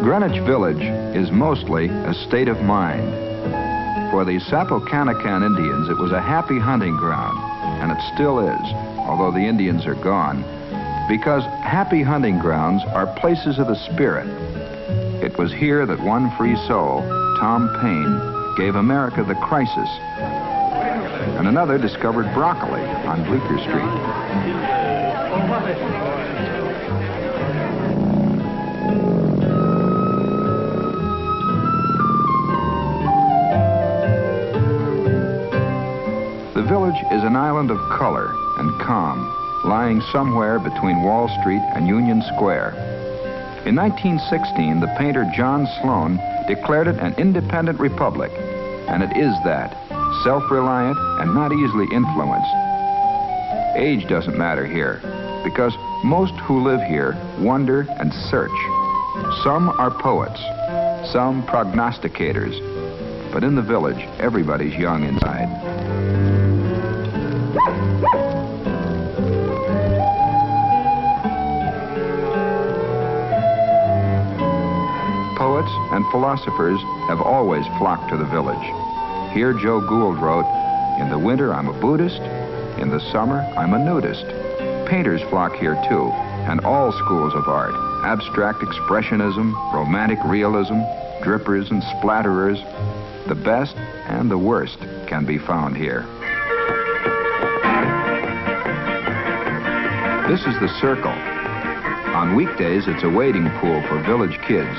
Greenwich Village is mostly a state of mind. For the Sapocanacan Indians, it was a happy hunting ground, and it still is, although the Indians are gone, because happy hunting grounds are places of the spirit. It was here that one free soul, Tom Paine, gave America the crisis, and another discovered broccoli on Bleecker Street. The village is an island of color and calm, lying somewhere between Wall Street and Union Square. In 1916, the painter John Sloan declared it an independent republic, and it is that, self-reliant and not easily influenced. Age doesn't matter here, because most who live here wonder and search. Some are poets, some prognosticators, but in the village, everybody's young inside. Poets and philosophers have always flocked to the village. Here Joe Gould wrote, "In the winter I'm a Buddhist, in the summer I'm a nudist." Painters flock here too, and all schools of art, abstract expressionism, romantic realism, drippers and splatterers, the best and the worst can be found here. This is the Circle. On weekdays, it's a wading pool for village kids.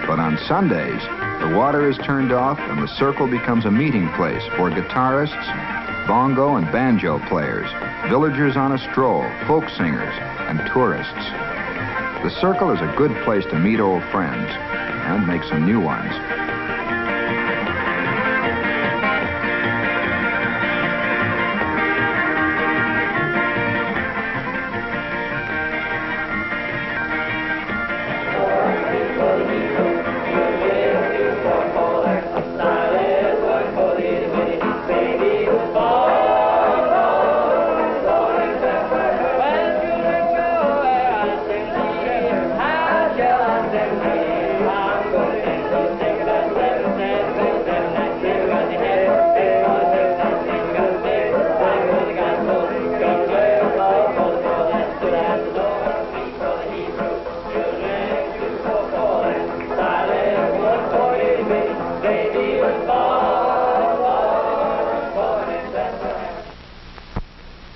But on Sundays, the water is turned off and the Circle becomes a meeting place for guitarists, bongo and banjo players, villagers on a stroll, folk singers, and tourists. The Circle is a good place to meet old friends and make some new ones.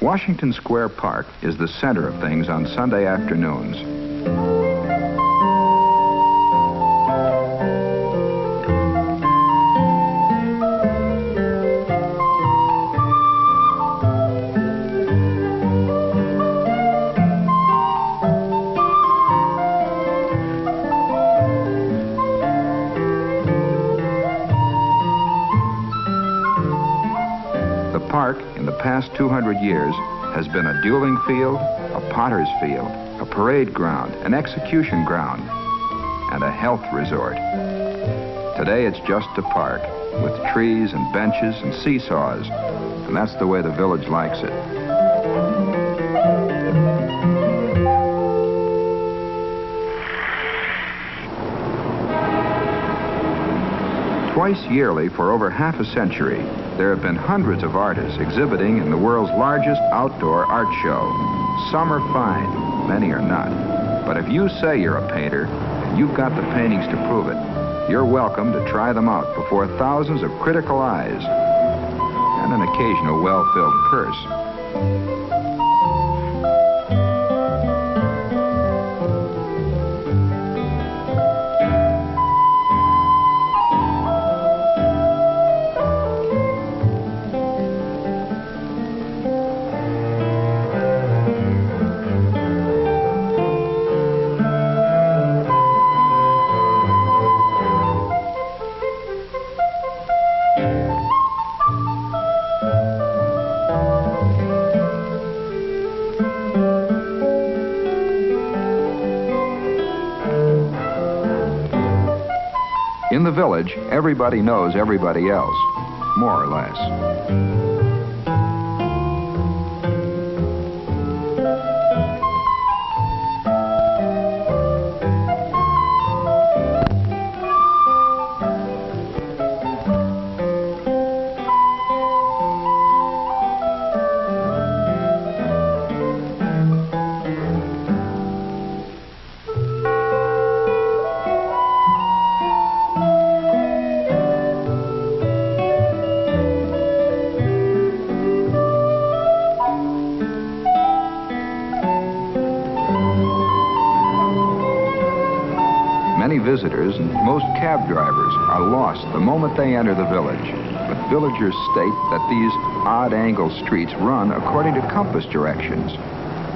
Washington Square Park is the center of things on Sunday afternoons. The park, in the past 200 years, has been a dueling field, a potter's field, a parade ground, an execution ground, and a health resort. Today it's just a park, with trees and benches and seesaws, and that's the way the village likes it. Twice yearly for over half a century, there have been hundreds of artists exhibiting in the world's largest outdoor art show. Some are fine, many are not. But if you say you're a painter, and you've got the paintings to prove it, you're welcome to try them out before thousands of critical eyes and an occasional well-filled purse. In the village, everybody knows everybody else, more or less. Many visitors and most cab drivers are lost the moment they enter the village. But villagers state that these odd-angle streets run according to compass directions.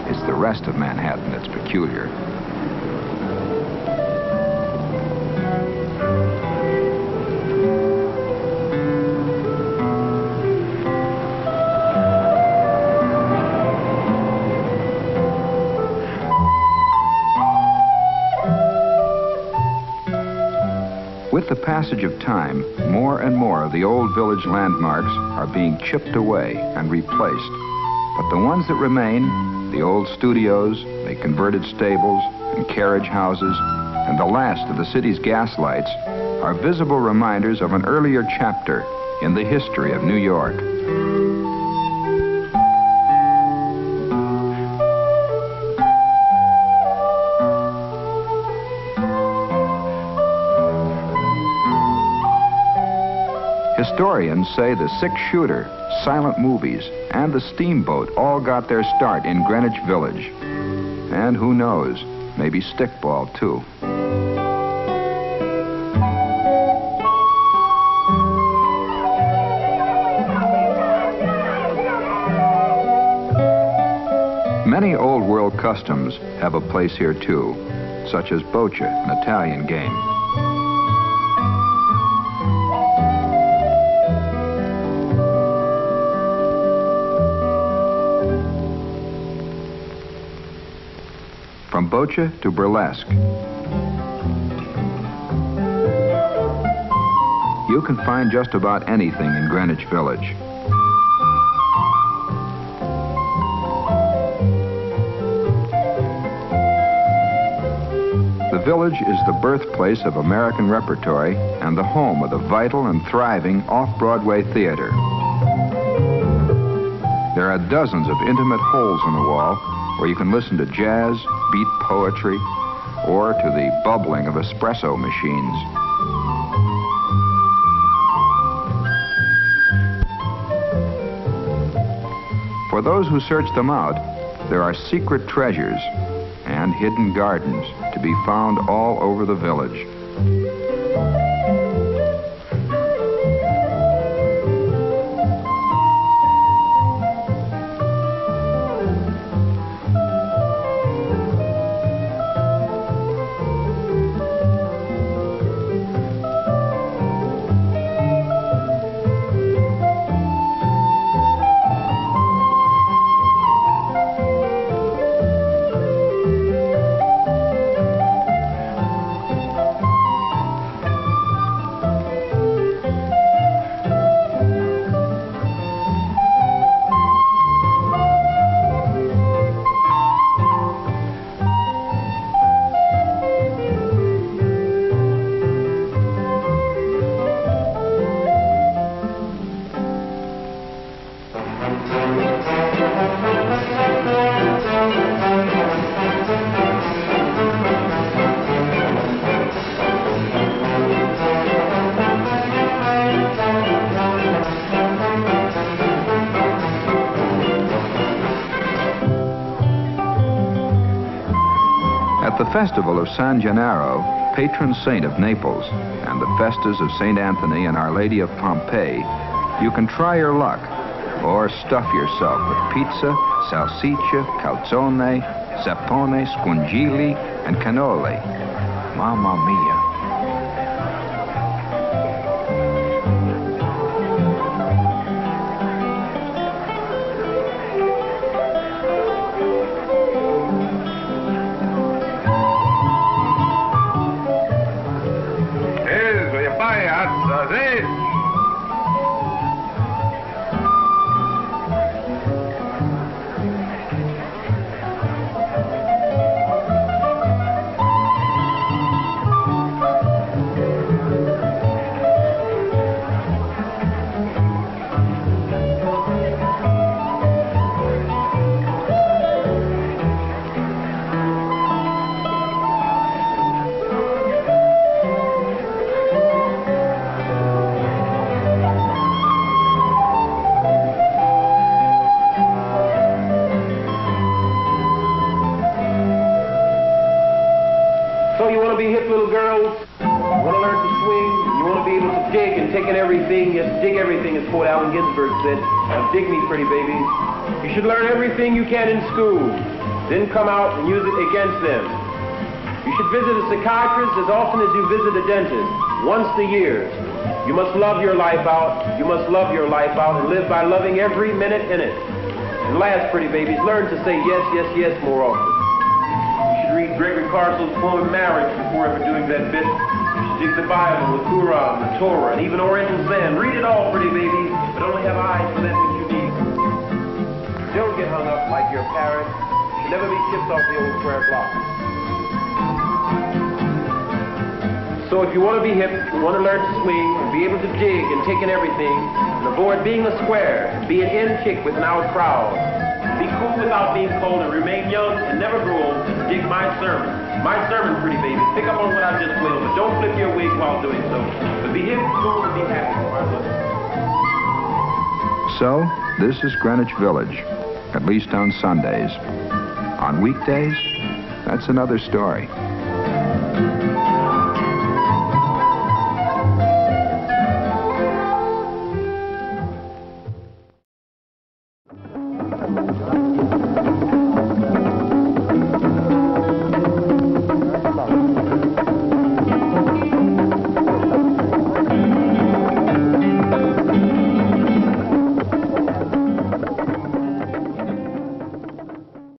It's the rest of Manhattan that's peculiar. With the passage of time, more and more of the old village landmarks are being chipped away and replaced. But the ones that remain, the old studios, the converted stables and carriage houses, and the last of the city's gas lights, are visible reminders of an earlier chapter in the history of New York. Historians say the six-shooter, silent movies, and the steamboat all got their start in Greenwich Village. And who knows, maybe stickball, too. Many old-world customs have a place here, too, such as bocce, an Italian game. From bocce to burlesque. You can find just about anything in Greenwich Village. The village is the birthplace of American repertory and the home of the vital and thriving off-Broadway theater. There are dozens of intimate holes in the wall where you can listen to jazz, beat poetry, or to the bubbling of espresso machines. For those who search them out, there are secret treasures and hidden gardens to be found all over the village. The festival of San Gennaro, patron saint of Naples, and the festas of St. Anthony and Our Lady of Pompeii, you can try your luck or stuff yourself with pizza, salsiccia, calzone, sapone, scungili, and cannoli. Mamma mia. Hey. So you want to be hip, little girls? You want to learn to swing? You want to be able to dig and take in everything? Yes, dig everything, as Fort Allen Ginsberg said. Now dig me, pretty babies. You should learn everything you can in school, then come out and use it against them. You should visit a psychiatrist as often as you visit a dentist, once a year. You must love your life out. You must love your life out and live by loving every minute in it. And last, pretty babies, learn to say yes, yes, yes more often. Read Gregory Carswell's poem Marriage before ever doing that bit. You should dig the Bible, the Quran, the Torah, and even Oriental Zen. Read it all, pretty babies, but only have eyes for that which you need. Don't get hung up like your parents. You should never be chipped off the old square block. So if you want to be hip, you want to learn to swing, and be able to dig and take in everything, and avoid being a square, and be an in chick with an out crowd. Be cool without being cold and remain young and never grow old. Dig my sermon. My sermon, pretty baby. Pick up on what I just wailed, but don't flip your wig while doing so. But be hip, cool, and be happy. So, this is Greenwich Village, at least on Sundays. On weekdays, that's another story.